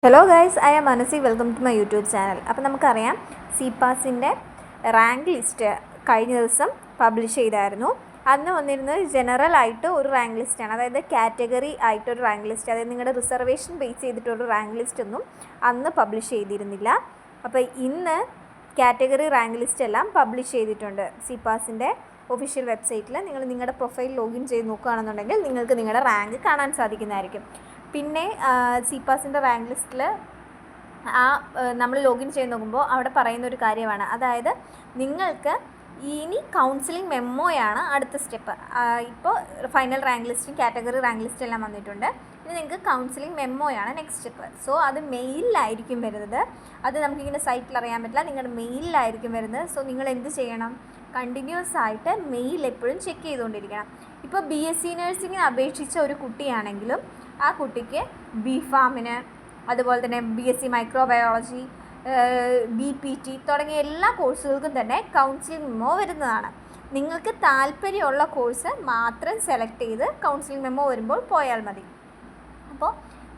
Hello guys, I am Manasi. Welcome to my YouTube channel. അപ്പോൾ നമുക്കറിയാം, സിപാസിൻ്റെ rank list കഴിഞ്ഞ ദിവസം പബ്ലിഷ് ചെയ്തായിരുന്നു. അന്ന് വന്നിരുന്നത് ജനറൽ ആയിട്ട് ഒരു റാങ്ക് ലിസ്റ്റാണ്, അതായത് കാറ്റഗറി ആയിട്ടൊരു റാങ്ക് ലിസ്റ്റ്, അതായത് നിങ്ങളുടെ റിസർവേഷൻ ബേസ് ചെയ്തിട്ടൊരു റാങ്ക് ലിസ്റ്റ് ഒന്നും അന്ന് പബ്ലിഷ് ചെയ്തിരുന്നില്ല. അപ്പോൾ ഇന്ന് കാറ്റഗറി റാങ്ക് ലിസ്റ്റ് എല്ലാം പബ്ലിഷ് ചെയ്തിട്ടുണ്ട്. സിപാസിൻ്റെ ഒഫീഷ്യൽ വെബ്സൈറ്റിൽ നിങ്ങൾ നിങ്ങളുടെ പ്രൊഫൈൽ ലോഗിൻ ചെയ്ത് നോക്കുകയാണെന്നുണ്ടെങ്കിൽ നിങ്ങൾക്ക് നിങ്ങളുടെ റാങ്ക് കാണാൻ സാധിക്കുന്നതായിരിക്കും. പിന്നെ സിപാസിൻ്റെ റാങ്ക് ലിസ്റ്റിൽ നമ്മൾ ലോഗിൻ ചെയ്ത് നോക്കുമ്പോൾ അവിടെ പറയുന്ന ഒരു കാര്യമാണ്, അതായത് നിങ്ങൾക്ക് ഇനി കൗൺസിലിംഗ് മെമ്മോയാണ് അടുത്ത സ്റ്റെപ്പ്. ഇപ്പോൾ ഫൈനൽ റാങ്ക് ലിസ്റ്റും കാറ്റഗറി റാങ്ക് ലിസ്റ്റ് എല്ലാം വന്നിട്ടുണ്ട്. ഇനി നിങ്ങൾക്ക് കൗൺസിലിംഗ് മെമ്മോയാണ് നെക്സ്റ്റ് സ്റ്റെപ്പ്. സോ അത് മെയിലിലായിരിക്കും വരുന്നത്. അത് നമുക്കിങ്ങനെ സൈറ്റിൽ അറിയാൻ പറ്റില്ല, നിങ്ങളുടെ മെയിലിലായിരിക്കും വരുന്നത്. സോ നിങ്ങൾ എന്ത് ചെയ്യണം? കണ്ടിന്യൂസ് ആയിട്ട് മെയിൽ എപ്പോഴും ചെക്ക് ചെയ്തുകൊണ്ടിരിക്കണം. ഇപ്പോൾ BSc നഴ്സിങ്ങിന് അപേക്ഷിച്ച ഒരു കുട്ടിയാണെങ്കിലും ആ കുട്ടിക്ക് BPharmന്, അതുപോലെ തന്നെ BSc മൈക്രോബയോളജി, BPT തുടങ്ങിയ എല്ലാ കോഴ്സുകൾക്കും തന്നെ കൗൺസിലിംഗ് മെമ്മോ വരുന്നതാണ്. നിങ്ങൾക്ക് താല്പര്യമുള്ള കോഴ്സ് മാത്രം സെലക്ട് ചെയ്ത് കൗൺസിലിംഗ് മെമ്മോ വരുമ്പോൾ പോയാൽ മതി. അപ്പോൾ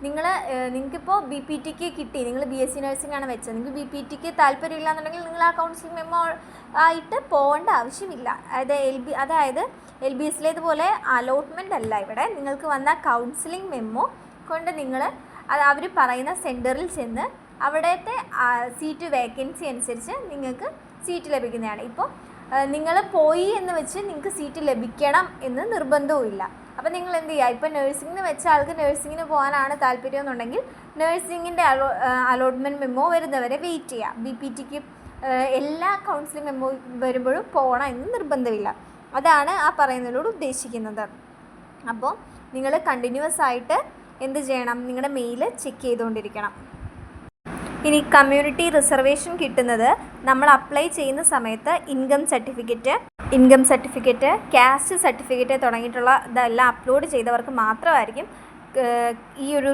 നിങ്ങൾക്കിപ്പോൾ BPTക്ക് കിട്ടി, നിങ്ങൾ BSc നഴ്സിംഗ് ആണ് വെച്ചത്, നിങ്ങൾക്ക് BPTക്ക് താല്പര്യമില്ല എന്നുണ്ടെങ്കിൽ നിങ്ങൾ ആ കൗൺസിലിംഗ് മെമ്മോ ആയിട്ട് പോകേണ്ട ആവശ്യമില്ല. അതായത് LBSലേതുപോലെ അലോട്ട്മെൻ്റ് അല്ല ഇവിടെ. നിങ്ങൾക്ക് വന്ന കൗൺസിലിംഗ് മെമ്മോ കൊണ്ട് നിങ്ങൾ അവർ പറയുന്ന സെൻറ്ററിൽ ചെന്ന് അവിടുത്തെ സീറ്റ് വേക്കൻസി അനുസരിച്ച് നിങ്ങൾക്ക് സീറ്റ് ലഭിക്കുന്നതാണ്. ഇപ്പോൾ നിങ്ങൾ പോയി എന്ന് വെച്ച് നിങ്ങൾക്ക് സീറ്റ് ലഭിക്കണം എന്ന് നിർബന്ധവുമില്ല. അപ്പോൾ നിങ്ങൾ എന്ത് ചെയ്യുക? ഇപ്പോൾ നഴ്സിംഗിന് വെച്ച ആൾക്ക് നഴ്സിങ്ങിന് പോകാനാണ് താല്പര്യം എന്നുണ്ടെങ്കിൽ നഴ്സിങ്ങിൻ്റെ അലോട്ട്മെൻറ്റ് മെമ്മോ വരുന്നവരെ വെയിറ്റ് ചെയ്യുക. BPTക്ക് എല്ലാ കൗൺസിലിംഗ് മെമ്മോ വരുമ്പോഴും പോകണം എന്ന് നിർബന്ധമില്ല. അതാണ് ആ പറയുന്നതിലൂടെ ഉദ്ദേശിക്കുന്നത്. അപ്പോൾ നിങ്ങൾ കണ്ടിന്യൂസ് ആയിട്ട് എന്ത് ചെയ്യണം? നിങ്ങളുടെ മെയിൽ ചെക്ക് ചെയ്തുകൊണ്ടിരിക്കണം. ഇനി കമ്മ്യൂണിറ്റി റിസർവേഷൻ കിട്ടുന്നത് നമ്മൾ അപ്ലൈ ചെയ്യുന്ന സമയത്ത് ഇൻകം സർട്ടിഫിക്കറ്റ്, കാസ്റ്റ് സർട്ടിഫിക്കറ്റ് തുടങ്ങിയിട്ടുള്ള ഇതെല്ലാം അപ്ലോഡ് ചെയ്തവർക്ക് മാത്രമായിരിക്കും ഈ ഒരു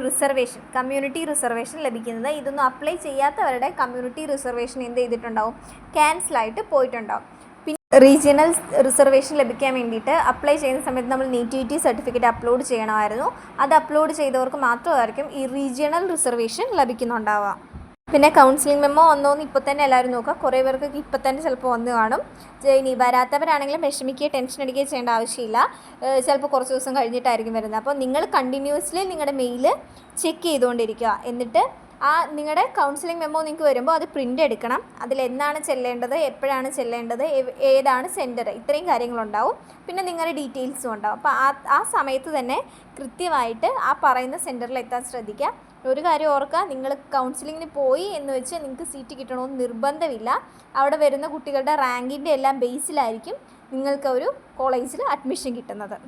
കമ്മ്യൂണിറ്റി റിസർവേഷൻ ലഭിക്കുന്നത്. ഇതൊന്നും അപ്ലൈ ചെയ്യാത്തവരുടെ കമ്മ്യൂണിറ്റി റിസർവേഷൻ എന്ത് ചെയ്തിട്ടുണ്ടാവും? ക്യാൻസലായിട്ട് പോയിട്ടുണ്ടാവും. പിന്നെ റീജിയണൽ റിസർവേഷൻ ലഭിക്കാൻ വേണ്ടിയിട്ട് അപ്ലൈ ചെയ്യുന്ന സമയത്ത് നമ്മൾ നേറ്റിവിറ്റി സർട്ടിഫിക്കറ്റ് അപ്ലോഡ് ചെയ്യണമായിരുന്നു. അത് അപ്ലോഡ് ചെയ്തവർക്ക് മാത്രമായിരിക്കും ഈ റീജിയണൽ റിസർവേഷൻ ലഭിക്കുന്നുണ്ടാവുക. പിന്നെ കൗൺസിലിംഗ് മെമ്മോ വന്നോന്ന് ഇപ്പോൾ തന്നെ എല്ലാവരും നോക്കുക. കുറേ പേർക്ക് ഇപ്പോൾ തന്നെ ചിലപ്പോൾ വന്ന് കാണും. ഇനി വരാത്തവരാണെങ്കിലും വിഷമിക്കുകയോ ടെൻഷൻ അടിക്കുകയോ ചെയ്യേണ്ട ആവശ്യമില്ല. ചിലപ്പോൾ കുറച്ച് ദിവസം കഴിഞ്ഞിട്ടായിരിക്കും വരുന്നത്. അപ്പോൾ നിങ്ങൾ കണ്ടിന്യൂസ്ലി നിങ്ങളുടെ മെയിൽ ചെക്ക് ചെയ്തുകൊണ്ടിരിക്കുക. എന്നിട്ട് നിങ്ങളുടെ കൗൺസിലിംഗ് മെമ്മോ നിങ്ങൾക്ക് വരുമ്പോൾ അത് പ്രിൻ്റ് എടുക്കണം. അതിലെന്നാണ് ചെല്ലേണ്ടത്, എപ്പോഴാണ് ചെല്ലേണ്ടത്, ഏതാണ് സെൻറ്റർ, ഇത്രയും കാര്യങ്ങളുണ്ടാവും. പിന്നെ നിങ്ങളുടെ ഡീറ്റെയിൽസും ഉണ്ടാവും. അപ്പോൾ ആ സമയത്ത് തന്നെ കൃത്യമായിട്ട് ആ പറയുന്ന സെൻറ്ററിൽ എത്താൻ ശ്രദ്ധിക്കുക. ഒരു കാര്യം ഓർക്കുക, നിങ്ങൾ കൗൺസിലിങ്ങിന് പോയി എന്ന് വെച്ച് നിങ്ങൾക്ക് സീറ്റ് കിട്ടണമെന്ന് നിർബന്ധമില്ല. അവിടെ വരുന്ന കുട്ടികളുടെ റാങ്കിൻ്റെ എല്ലാം ബേസിലായിരിക്കും നിങ്ങൾക്ക് ഒരു കോളേജിൽ അഡ്മിഷൻ കിട്ടുന്നത്.